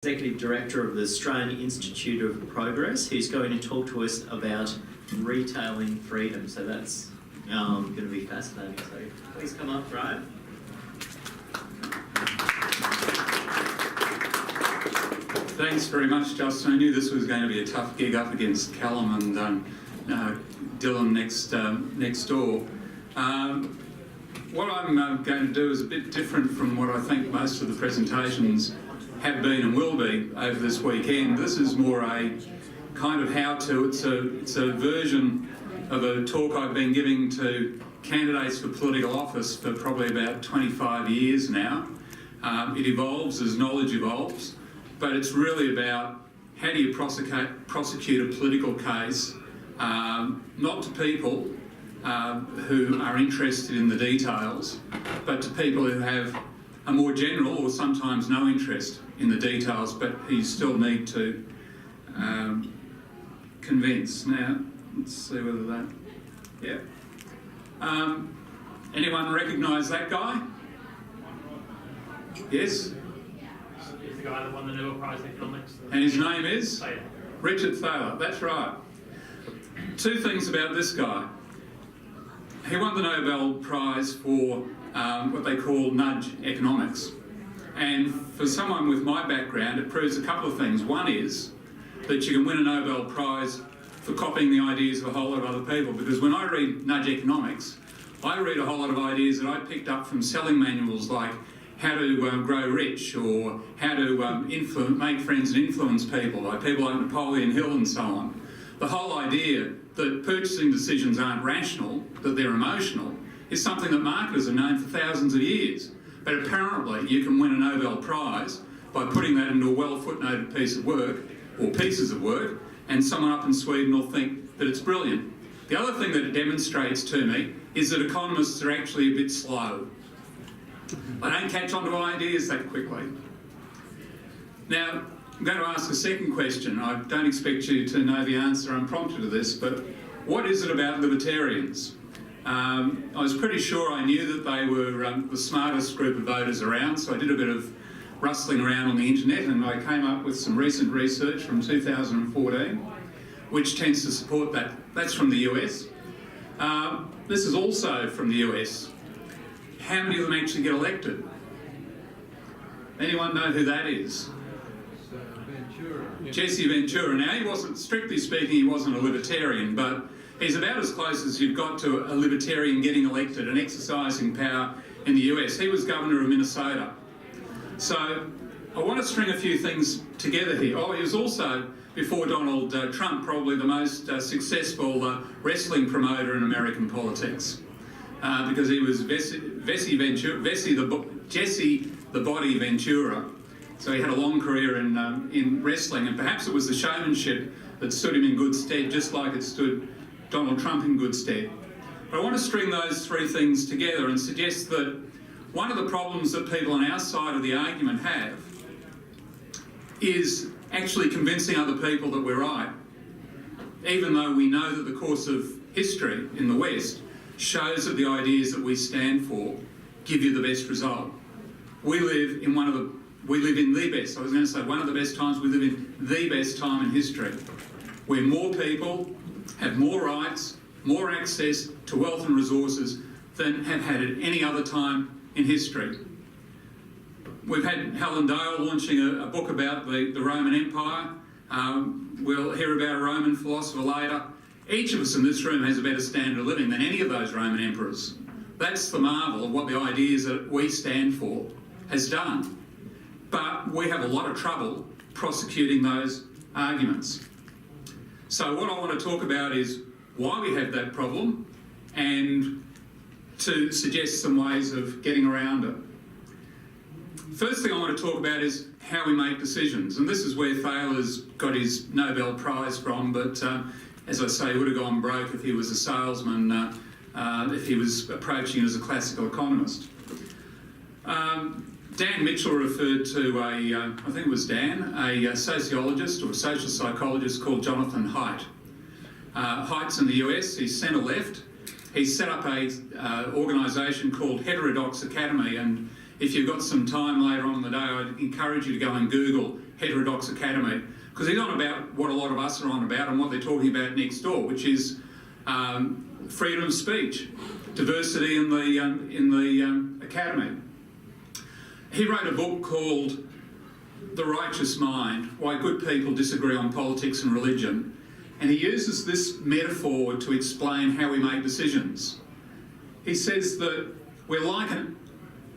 Executive Director of the Australian Institute of Progress, who's going to talk to us about retailing freedom. So that's going to be fascinating. So please come up, Graham. Thanks very much, Justin. I knew this was going to be a tough gig up against Callum and Dylan next door. What I'm going to do is a bit different from what I think most of the presentations have been and will be over this weekend. This is more a kind of how-to. It's a version of a talk I've been giving to candidates for political office for probably about 25 years now. It evolves as knowledge evolves, but it's really about how do you prosecute a political case, not to people who are interested in the details, but to people who have a more general or sometimes no interest in the details, but you still need to convince. Now, let's see whether that... Yeah. Anyone recognise that guy? Yes? He's the guy that won the Nobel Prize in Economics. And his name is? Thaler. Richard Thaler, that's right. Two things about this guy. He won the Nobel Prize for what they call nudge economics. And for someone with my background, it proves a couple of things. One is that you can win a Nobel Prize for copying the ideas of a whole lot of other people, because when I read nudge economics, I read a whole lot of ideas that I picked up from selling manuals like how to grow rich, or how to make friends and influence people, like people like Napoleon Hill and so on. The whole idea that purchasing decisions aren't rational, that they're emotional, is something that marketers have known for thousands of years. But apparently you can win a Nobel Prize by putting that into a well-footnoted piece of work, or pieces of work, and someone up in Sweden will think that it's brilliant. The other thing that it demonstrates to me is that economists are actually a bit slow. They don't catch on to ideas that quickly. Now, I'm going to ask a second question. I don't expect you to know the answer unprompted to this, but what is it about libertarians? I was pretty sure I knew that they were the smartest group of voters around, so I did a bit of rustling around on the internet, and I came up with some recent research from 2014, which tends to support that. That's from the US. This is also from the US. How many of them actually get elected? Anyone know who that is? Ventura. Jesse Ventura. Now, he wasn't, strictly speaking, he wasn't a libertarian, but he's about as close as you've got to a libertarian getting elected and exercising power in the US. He was governor of Minnesota. So I want to string a few things together here. Oh, he was also, before Donald Trump, probably the most successful wrestling promoter in American politics, because he was Jesse the Body Ventura. So he had a long career in wrestling, and perhaps it was the showmanship that stood him in good stead, just like it stood Donald Trump in good stead. But I want to string those three things together and suggest that one of the problems that people on our side of the argument have is actually convincing other people that we're right, even though we know that the course of history in the West shows that the ideas that we stand for give you the best result. We live in the best, I was going to say one of the best times, we live in the best time in history, where more people have more rights, more access to wealth and resources than have had at any other time in history. We've had Helen Dale launching a book about the Roman Empire. We'll hear about a Roman philosopher later. Each of us in this room has a better standard of living than any of those Roman emperors. That's the marvel of what the ideas that we stand for has done. But we have a lot of trouble prosecuting those arguments. So what I want to talk about is why we have that problem and to suggest some ways of getting around it. First thing I want to talk about is how we make decisions, and this is where Thaler's got his Nobel Prize from, but as I say, he would have gone broke if he was a salesman, if he was approaching it as a classical economist. Dan Mitchell referred to I think it was Dan, a sociologist or a social psychologist called Jonathan Haidt. Haidt's in the US, he's centre left. He set up a organisation called Heterodox Academy, and if you've got some time later on in the day, I'd encourage you to go and Google heterodox academy, because he's on about what a lot of us are on about and what they're talking about next door, which is freedom of speech, diversity in the academy. He wrote a book called The Righteous Mind, Why Good People Disagree on Politics and Religion, and he uses this metaphor to explain how we make decisions. He says that we're like an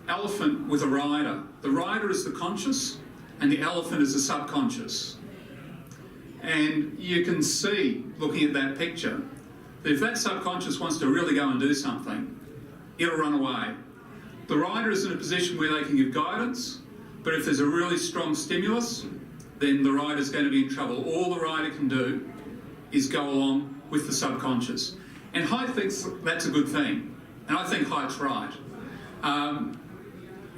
elephant with a rider. The rider is the conscious and the elephant is the subconscious. And you can see, looking at that picture, that if that subconscious wants to really go and do something, it'll run away. The rider is in a position where they can give guidance, but if there's a really strong stimulus, then the rider's going to be in trouble. All the rider can do is go along with the subconscious. And Haidt thinks that's a good thing, and I think Haidt's right.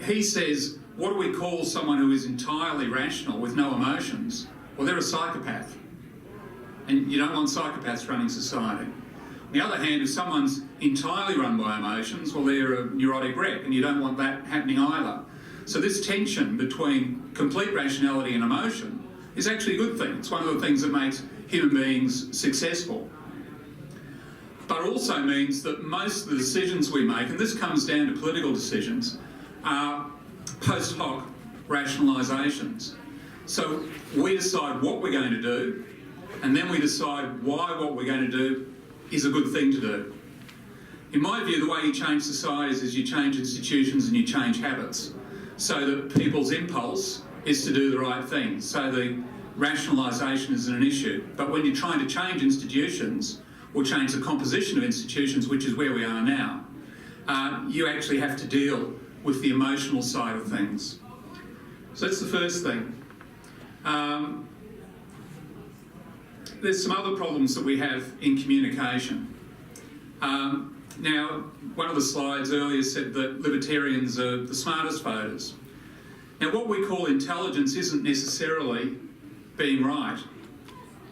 He says, what do we call someone who is entirely rational with no emotions? Well, they're a psychopath. And you don't want psychopaths running society. On the other hand, if someone's entirely run by emotions, well, they're a neurotic wreck, and you don't want that happening either. So this tension between complete rationality and emotion is actually a good thing. It's one of the things that makes human beings successful. But it also means that most of the decisions we make, and this comes down to political decisions, are post hoc rationalisations. So we decide what we're going to do, and then we decide why what we're going to do is a good thing to do. In my view, the way you change societies is you change institutions and you change habits, so that people's impulse is to do the right thing. So the rationalisation isn't an issue. But when you're trying to change institutions, or change the composition of institutions, which is where we are now, you actually have to deal with the emotional side of things. So that's the first thing. There's some other problems that we have in communication. Now, one of the slides earlier said that libertarians are the smartest voters. Now, what we call intelligence isn't necessarily being right.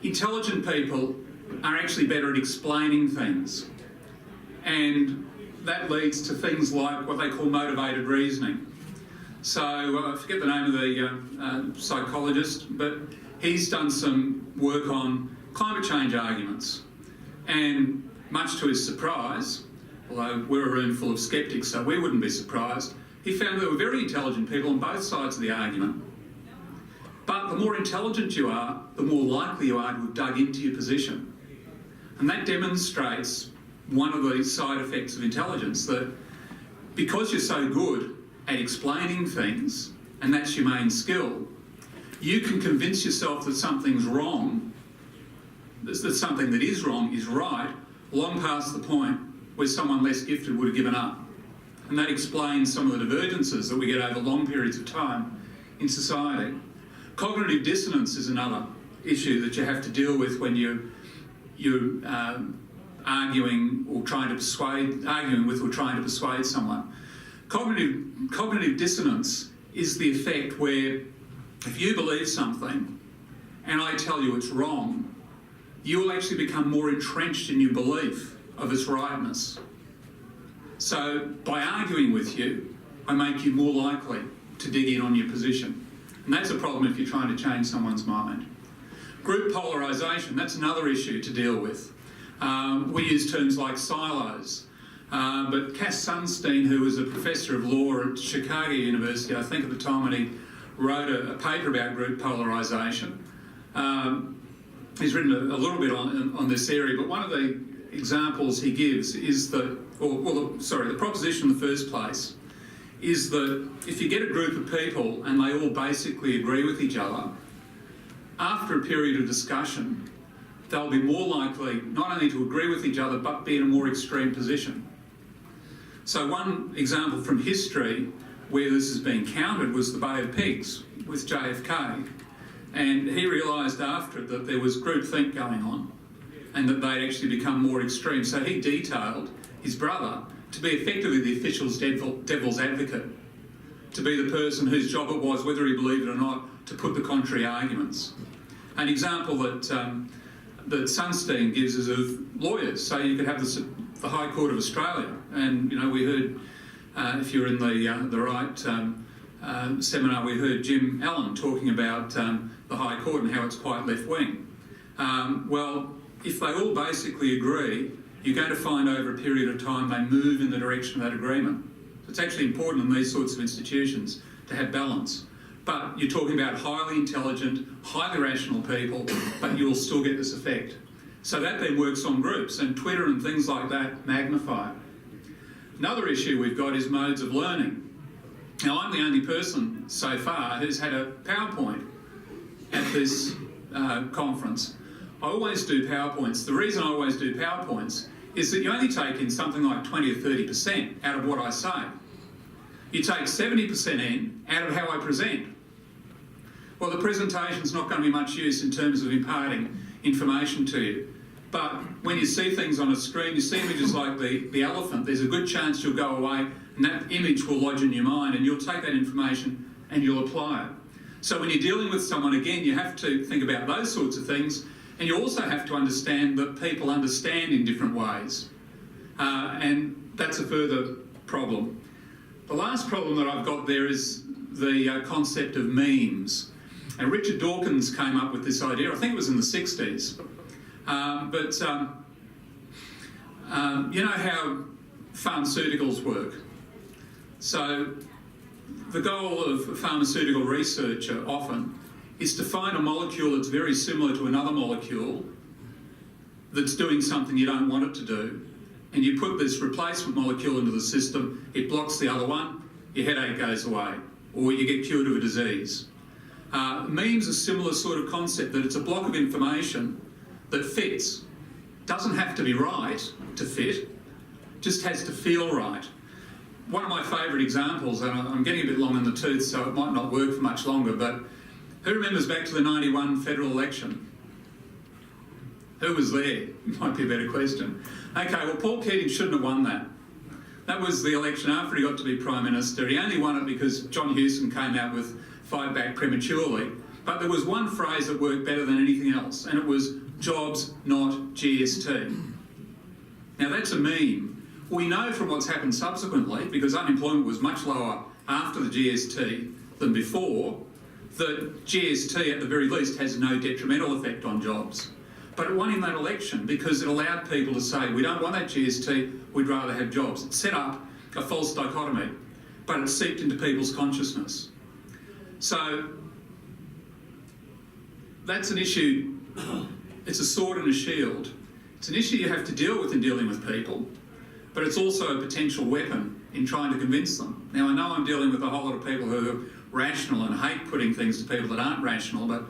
Intelligent people are actually better at explaining things. And that leads to things like what they call motivated reasoning. So I forget the name of the psychologist, but he's done some work on climate change arguments. And much to his surprise, although we're a room full of sceptics, so we wouldn't be surprised, he found there were very intelligent people on both sides of the argument. But the more intelligent you are, the more likely you are to have dug into your position. And that demonstrates one of the side effects of intelligence, that because you're so good at explaining things, and that's your main skill, you can convince yourself that something's wrong, that something that is wrong is right, long past the point where someone less gifted would have given up. And that explains some of the divergences that we get over long periods of time in society. Cognitive dissonance is another issue that you have to deal with when you're arguing with or trying to persuade someone. Cognitive dissonance is the effect where if you believe something and I tell you it's wrong, you will actually become more entrenched in your belief of its rightness. So by arguing with you, I make you more likely to dig in on your position. And that's a problem if you're trying to change someone's mind. Group polarisation, that's another issue to deal with. We use terms like silos. But Cass Sunstein, who was a professor of law at Chicago University, I think at the time when he wrote a paper about group polarisation, he's written a little bit on this area, but one of the examples he gives is the proposition in the first place is that if you get a group of people and they all basically agree with each other, after a period of discussion, they'll be more likely not only to agree with each other, but be in a more extreme position. So one example from history where this has been counted was the Bay of Pigs with JFK. And he realised after it that there was groupthink going on and that they'd actually become more extreme. So he detailed his brother to be effectively the official's devil's advocate, to be the person whose job it was, whether he believed it or not, to put the contrary arguments. An example that Sunstein gives is of lawyers. So you could have the High Court of Australia, and we heard, if you're in the right seminar, we heard Jim Allen talking about the High Court and how it's quite left-wing. Well, if they all basically agree, you're going to find over a period of time they move in the direction of that agreement. It's actually important in these sorts of institutions to have balance. But you're talking about highly intelligent, highly rational people, but you'll still get this effect. So that then works on groups, and Twitter and things like that magnify it. Another issue we've got is modes of learning. Now, I'm the only person so far who's had a PowerPoint at this conference. I always do PowerPoints. The reason I always do PowerPoints is that you only take in something like 20 or 30% out of what I say. You take 70% in out of how I present. Well, the presentation's not going to be much use in terms of imparting information to you. But when you see things on a screen, you see images like the elephant, there's a good chance you'll go away and that image will lodge in your mind and you'll take that information and you'll apply it. So when you're dealing with someone, again, you have to think about those sorts of things, and you also have to understand that people understand in different ways. And that's a further problem. The last problem that I've got there is the concept of memes. And Richard Dawkins came up with this idea, I think it was in the 60s. You know how pharmaceuticals work. So the goal of a pharmaceutical researcher often is to find a molecule that's very similar to another molecule that's doing something you don't want it to do, and you put this replacement molecule into the system, it blocks the other one, your headache goes away, or you get cured of a disease. Memes are a similar sort of concept, that it's a block of information that fits. Doesn't have to be right to fit, just has to feel right. One of my favourite examples, and I'm getting a bit long in the tooth so it might not work for much longer, but who remembers back to the 91 federal election? Who was there? Might be a better question. Okay, well, Paul Keating shouldn't have won that. That was the election after he got to be Prime Minister. He only won it because John Hewson came out with "fight back prematurely." But there was one phrase that worked better than anything else, and it was jobs, not GST. Now, that's a meme. We know from what's happened subsequently, because unemployment was much lower after the GST than before, that GST at the very least has no detrimental effect on jobs. But it won in that election because it allowed people to say, we don't want that GST, we'd rather have jobs. It set up a false dichotomy, but it seeped into people's consciousness. So that's an issue, it's a sword and a shield. It's an issue you have to deal with in dealing with people, but it's also a potential weapon in trying to convince them. Now, I know I'm dealing with a whole lot of people who are rational and hate putting things to people that aren't rational, but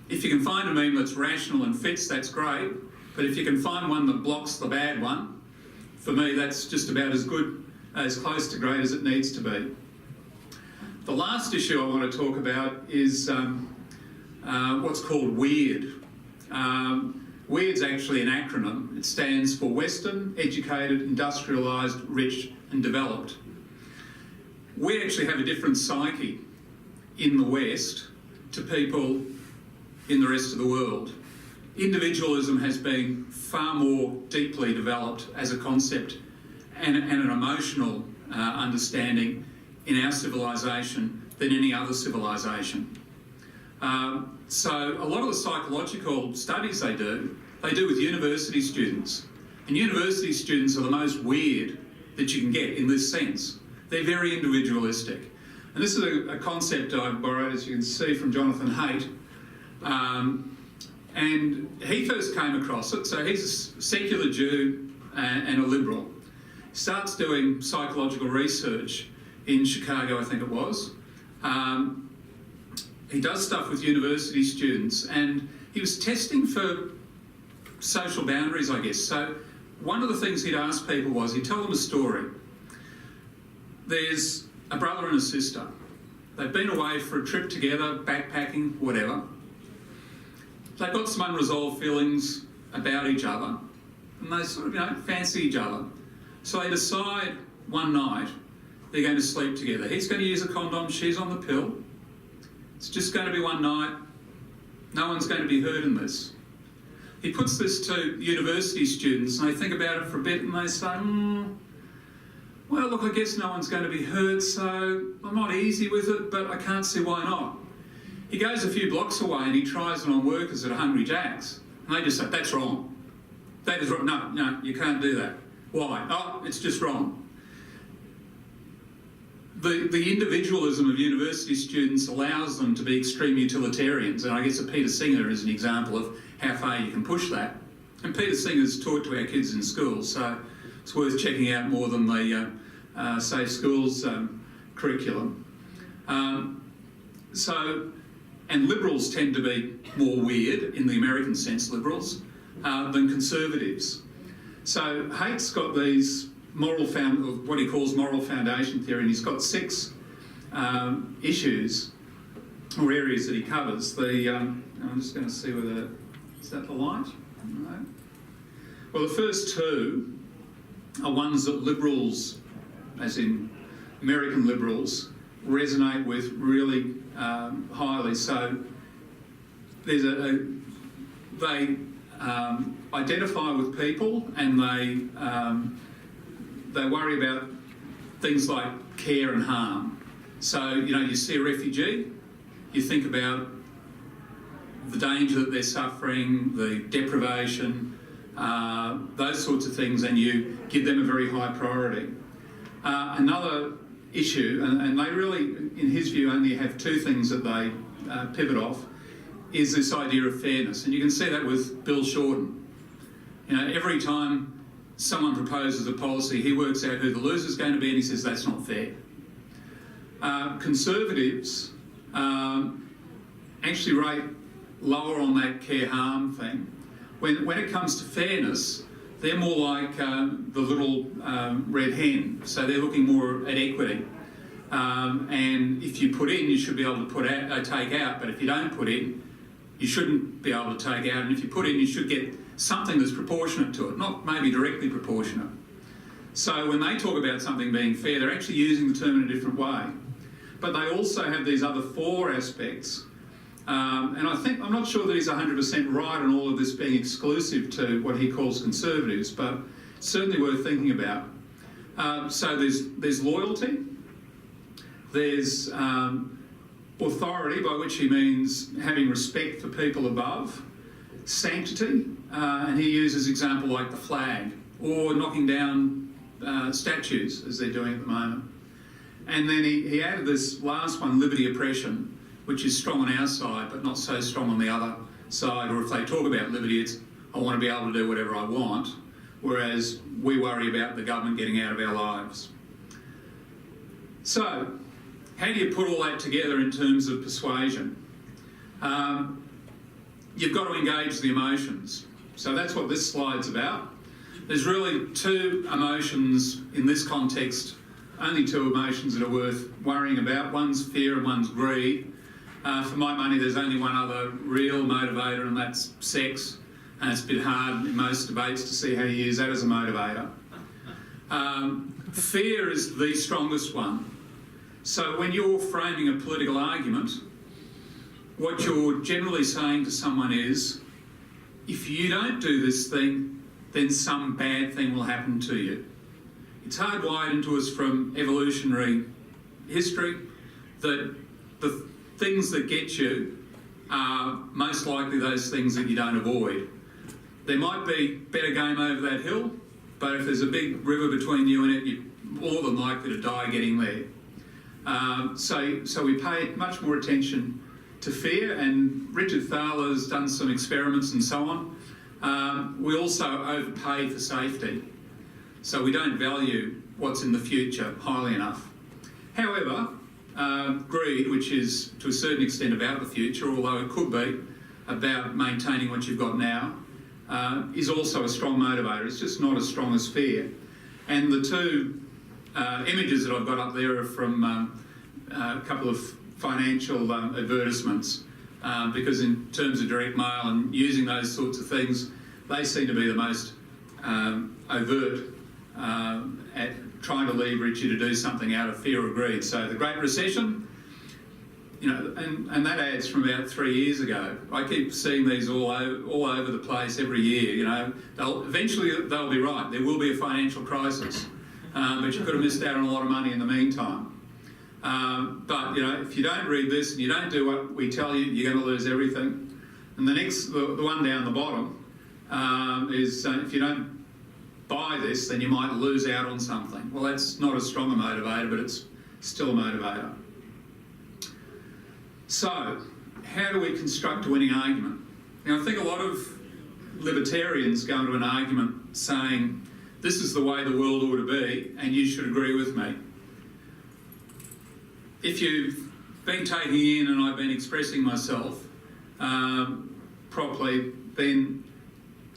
if you can find a meme that's rational and fits, that's great. But if you can find one that blocks the bad one, for me, that's just about as good, as close to great as it needs to be. The last issue I want to talk about is what's called WEIRD. WEIRD's actually an acronym. It stands for Western, Educated, Industrialised, Rich and Developed. We actually have a different psyche in the West to people in the rest of the world. Individualism has been far more deeply developed as a concept and an emotional understanding in our civilisation than any other civilisation. So a lot of the psychological studies they do with university students. And university students are the most weird that you can get in this sense. They're very individualistic. And this is a concept I borrowed, as you can see, from Jonathan Haidt. And he first came across it. So he's a secular Jew and a liberal. Starts doing psychological research in Chicago, I think it was. He does stuff with university students, and he was testing for social boundaries, I guess. So one of the things he'd ask people was, he'd tell them a story. There's a brother and a sister. They've been away for a trip together, backpacking, whatever. They've got some unresolved feelings about each other, and they sort of, fancy each other. So they decide one night they're going to sleep together. He's going to use a condom, she's on the pill. It's just going to be one night. No one's going to be hurt in this. He puts this to university students, and they think about it for a bit, and they say, well, look, I guess no one's going to be hurt, so I'm not easy with it, but I can't see why not. He goes a few blocks away and he tries it on workers at a Hungry Jack's. And they just say, that's wrong. That is wrong. No, you can't do that. Why? Oh, it's just wrong. The individualism of university students allows them to be extreme utilitarians, and I guess that Peter Singer is an example of how far you can push that. And Peter Singer's taught to our kids in school, so it's worth checking out more than the Safe Schools curriculum. And Liberals tend to be more weird, in the American sense, Liberals, than Conservatives. So Haight's got these what he calls moral foundation theory, and he's got 6 issues or areas that he covers. I'm just going to see whether, is that the light? No. Well, the first 2 are ones that Liberals, as in American Liberals, resonate with really highly. So there's they identify with people, and they worry about things like care and harm. So, you see a refugee, you think about the danger that they're suffering, the deprivation, those sorts of things, and you give them a very high priority. Another issue, and they really, in his view, only have 2 things that they pivot off, is this idea of fairness. And you can see that with Bill Shorten. Every time someone proposes a policy, he works out who the loser's going to be, and he says that's not fair. Conservatives actually rate lower on that care-harm thing. When it comes to fairness, they're more like the little red hen, so they're looking more at equity. And if you put in, you should be able to take out, but if you don't put in, you shouldn't be able to take out, and if you put in, you should get something that's proportionate to it, not maybe directly proportionate. So when they talk about something being fair, they're actually using the term in a different way. But they also have these other 4 aspects. And I'm not sure that he's 100% right on all of this being exclusive to what he calls conservatives, but certainly worth thinking about. So there's loyalty, there's authority, by which he means having respect for people above, sanctity, and he uses example like the flag, or knocking down statues, as they're doing at the moment. And then he added this last one, liberty oppression, which is strong on our side, but not so strong on the other side. Or if they talk about liberty, it's, I want to be able to do whatever I want, whereas we worry about the government getting out of our lives. So, how do you put all that together in terms of persuasion? You've got to engage the emotions. So that's what this slide's about. There's really 2 emotions in this context, only 2 emotions that are worth worrying about. One's fear and one's greed. For my money, there's only one other real motivator, and that's sex. And it's a bit hard in most debates to see how you use that as a motivator. Fear is the strongest one. So when you're framing a political argument, what you're generally saying to someone is, if you don't do this thing, then some bad thing will happen to you. It's hardwired into us from evolutionary history that the things that get you are most likely those things that you don't avoid. There might be better game over that hill, but if there's a big river between you and it, you're more than likely to die getting there. So we pay much more attention to fear, and Richard Thaler's done some experiments and so on. We also overpay for safety, so we don't value what's in the future highly enough. However, greed, which is to a certain extent about the future, although it could be about maintaining what you've got now, is also a strong motivator. It's just not as strong as fear. And the 2 images that I've got up there are from a couple of financial advertisements, because in terms of direct mail and using those sorts of things, they seem to be the most overt at trying to leverage you to do something out of fear or greed. So the Great Recession, and that ad's from about 3 years ago. I keep seeing these all over the place every year. Eventually they'll be right. There will be a financial crisis, but you could have missed out on a lot of money in the meantime. But you know, if you don't read this and you don't do what we tell you, you're going to lose everything. And the one down the bottom is if you don't buy this, then you might lose out on something. Well, that's not as strong a motivator, but it's still a motivator. So, how do we construct a winning argument? Now, I think a lot of libertarians go into an argument saying, this is the way the world ought to be, and you should agree with me. If you've been taking in and I've been expressing myself properly, then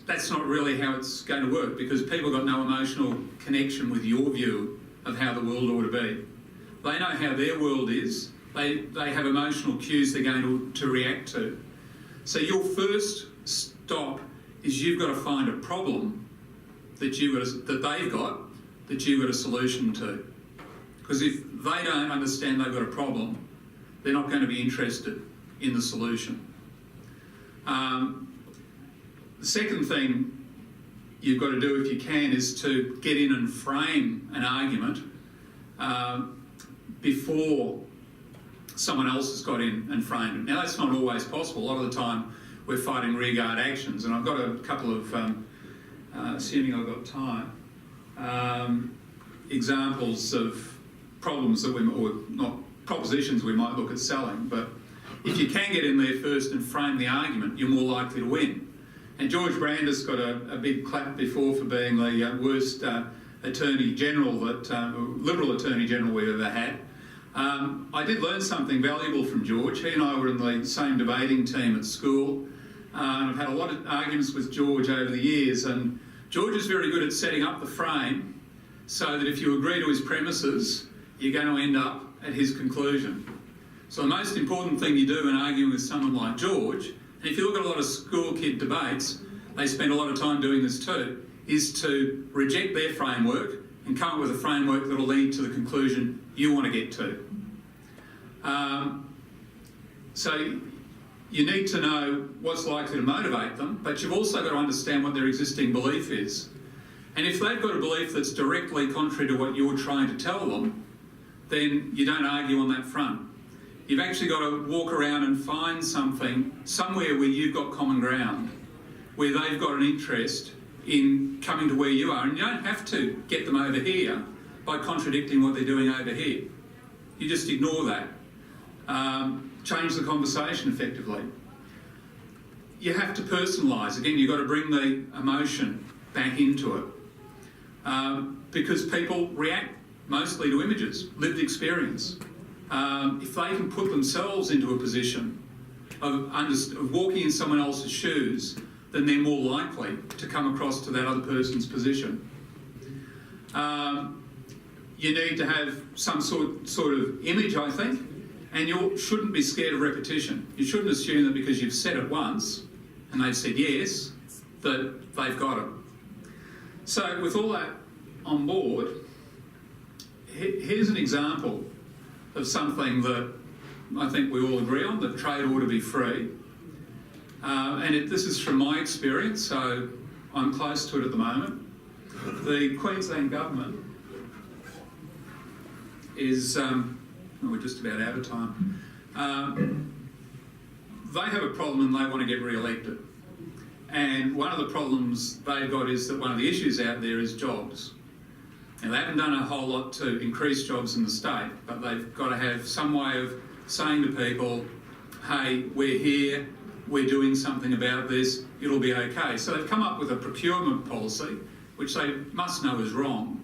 that's not really how it's going to work, because people got no emotional connection with your view of how the world ought to be. They know how their world is. They have emotional cues they're going to react to. So your first stop is you've got to find a problem that they've got that you've got a solution to. Because if they don't understand they've got a problem, they're not going to be interested in the solution. The second thing you've got to do, if you can, is to get in and frame an argument before someone else has got in and framed it. Now, that's not always possible. A lot of the time we're fighting rearguard actions, and I've got a couple of, assuming I've got time, examples of problems that or not propositions we might look at selling, but if you can get in there first and frame the argument, you're more likely to win. And George Brandis got a big clap before for being the worst Attorney General, Liberal Attorney General we've ever had. I did learn something valuable from George. He and I were in the same debating team at school. I've had a lot of arguments with George over the years, and George is very good at setting up the frame so that if you agree to his premises, you're going to end up at his conclusion. So the most important thing you do in arguing with someone like George, and if you look at a lot of school kid debates, they spend a lot of time doing this too, is to reject their framework and come up with a framework that will lead to the conclusion you want to get to. So you need to know what's likely to motivate them, but you've also got to understand what their existing belief is. And if they've got a belief that's directly contrary to what you're trying to tell them, then you don't argue on that front. You've actually got to walk around and find something, somewhere where you've got common ground, where they've got an interest in coming to where you are. And you don't have to get them over here by contradicting what they're doing over here. You just ignore that. Change the conversation effectively. You have to personalise. Again, you've got to bring the emotion back into it. Because people react mostly to images, lived experience. If they can put themselves into a position of walking in someone else's shoes, then they're more likely to come across to that other person's position. You need to have some sort of image, I think, and you shouldn't be scared of repetition. You shouldn't assume that because you've said it once and they've said yes, that they've got it. So with all that on board, here's an example of something that I think we all agree on, that trade ought to be free. This is from my experience, so I'm close to it at the moment. The Queensland government is, we're just about out of time, they have a problem and they want to get re-elected. And one of the problems they've got is that one of the issues out there is jobs. Now, they haven't done a whole lot to increase jobs in the state, but they've got to have some way of saying to people, hey, we're here, we're doing something about this, it'll be okay. So they've come up with a procurement policy, which they must know is wrong,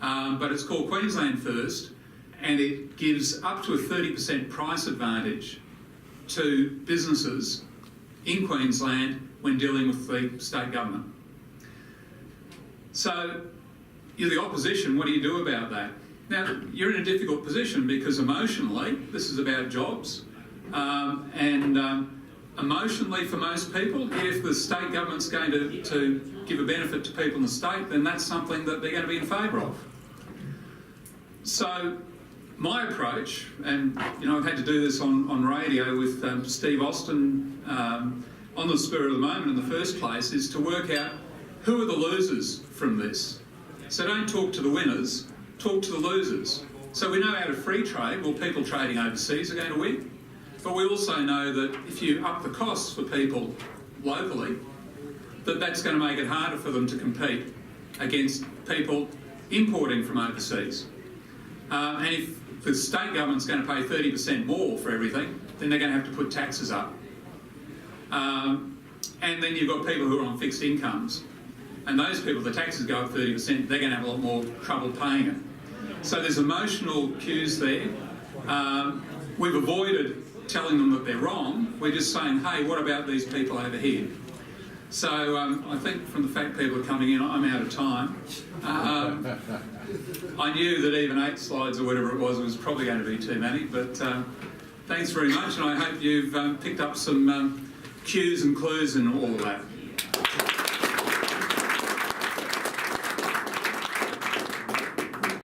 but it's called Queensland First, and it gives up to a 30% price advantage to businesses in Queensland when dealing with the state government. So you're the opposition, what do you do about that? Now, you're in a difficult position because emotionally, this is about jobs, emotionally for most people, if the state government's going to give a benefit to people in the state, then that's something that they're going to be in favour of. So my approach, and I've had to do this on radio with Steve Austin on the spur of the moment in the first place, is to work out who are the losers from this. So don't talk to the winners, talk to the losers. So we know out of free trade, well, people trading overseas are going to win. But we also know that if you up the costs for people locally, that's going to make it harder for them to compete against people importing from overseas. And if the state government's going to pay 30% more for everything, then they're going to have to put taxes up. And then you've got people who are on fixed incomes. And those people, the taxes go up 30%, they're going to have a lot more trouble paying it. So there's emotional cues there. We've avoided telling them that they're wrong. We're just saying, hey, what about these people over here? So I think from the fact people are coming in, I'm out of time. I knew that even 8 slides or whatever it was probably going to be too many, but thanks very much, and I hope you've picked up some cues and clues and all of that.